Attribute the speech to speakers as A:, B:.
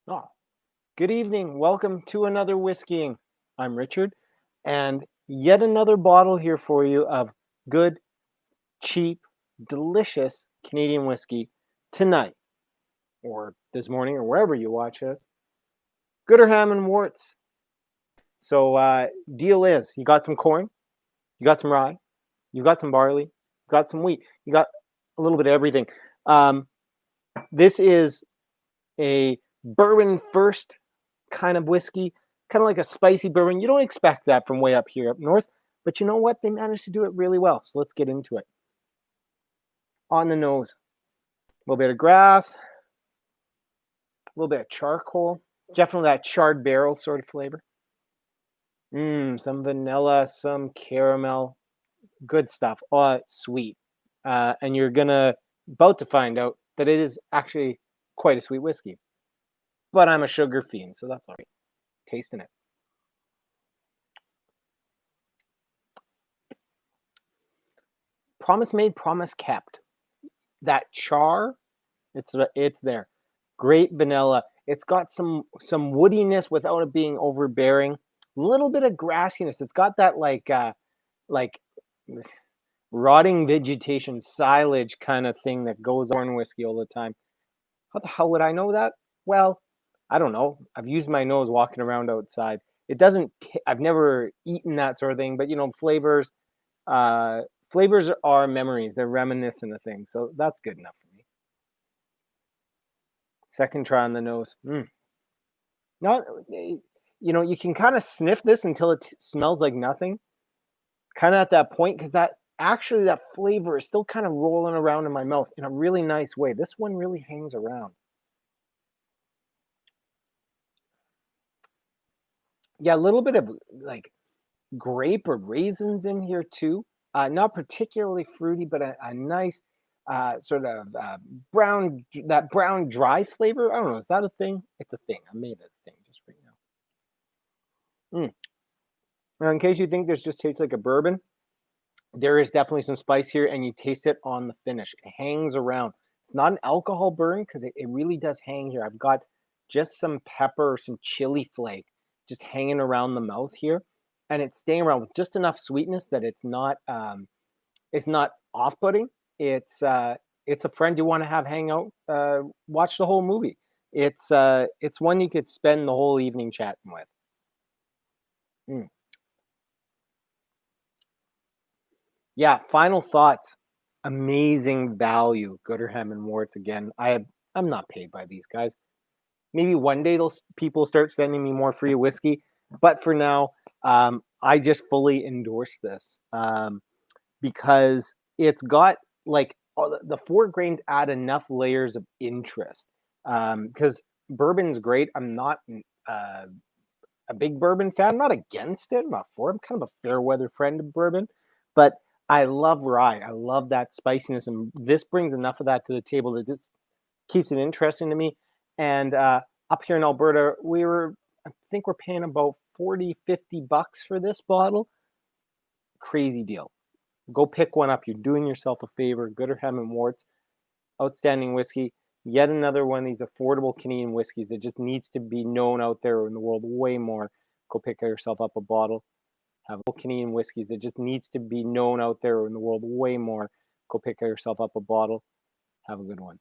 A: Oh, good evening. Welcome to another Whisky-ing. I'm Richard, and yet another bottle here for you of good, cheap, delicious Canadian whiskey tonight, or this morning, or wherever you watch us. Gooderham and Worts. So, deal is you got some corn, you got some rye, you got some barley, you got some wheat, you got a little bit of everything. Um, this is a bourbon first kind of whiskey, kind of like a spicy bourbon. You don't expect that from way up here up north, but you know what? They managed to do it really well. So let's get into it. On the nose, a little bit of grass, a little bit of charcoal, definitely that charred barrel sort of flavor. Some vanilla, some caramel, good stuff. Oh, sweet. And you're gonna about to find out that it is actually quite a sweet whiskey. But I'm a sugar fiend, so that's all right. Tasting it. Promise made, promise kept. That char, it's there. Great vanilla. It's got some woodiness without it being overbearing. A little bit of grassiness. It's got that like rotting vegetation silage kind of thing that goes on whiskey all the time. How the hell would I know that? Well, I don't know. I've used my nose walking around outside. It doesn't. I've never eaten that sort of thing, but flavors. Uh, flavors are memories. They're reminiscent of things, so that's good enough for me. Second try on the nose. Not, you can kind of sniff this until it smells like nothing. Kind of at that point, because that flavor is still kind of rolling around in my mouth in a really nice way. This one really hangs around. Yeah, a little bit of like grape or raisins in here too. Not particularly fruity, but a nice sort of brown dry flavor. I don't know. Is that a thing? It's a thing. I made it a thing just right now. Now, in case you think this just tastes like a bourbon, there is definitely some spice here, and you taste it on the finish. It hangs around. It's not an alcohol burn because it really does hang here. I've got just some pepper, some chili flake just hanging around the mouth here, and it's staying around with just enough sweetness that it's not off-putting. It's a friend you want to have hang out, watch the whole movie. It's one you could spend the whole evening chatting with. Mm. Yeah, final thoughts. Amazing value, Gooderham and Worts again. I'm not paid by these guys. Maybe one day those people start sending me more free whiskey, but for now, I just fully endorse this because it's got like all the four grains add enough layers of interest. Because bourbon's great. I'm not uh, a big bourbon fan. I'm not against it. I'm not for it. I'm kind of a fair weather friend of bourbon, but I love rye. I love that spiciness, and this brings enough of that to the table that just keeps it interesting to me. And up here in Alberta, I think we're paying about 40, $50 for this bottle. Crazy deal. Go pick one up. You're doing yourself a favor. Gooderham and Worts, outstanding whiskey. Yet another one of these affordable Canadian whiskeys that just needs to be known out there in the world way more. Go pick yourself up a bottle. Have Canadian whiskeys that just needs to be known out there in the world way more. Go pick yourself up a bottle. Have a good one.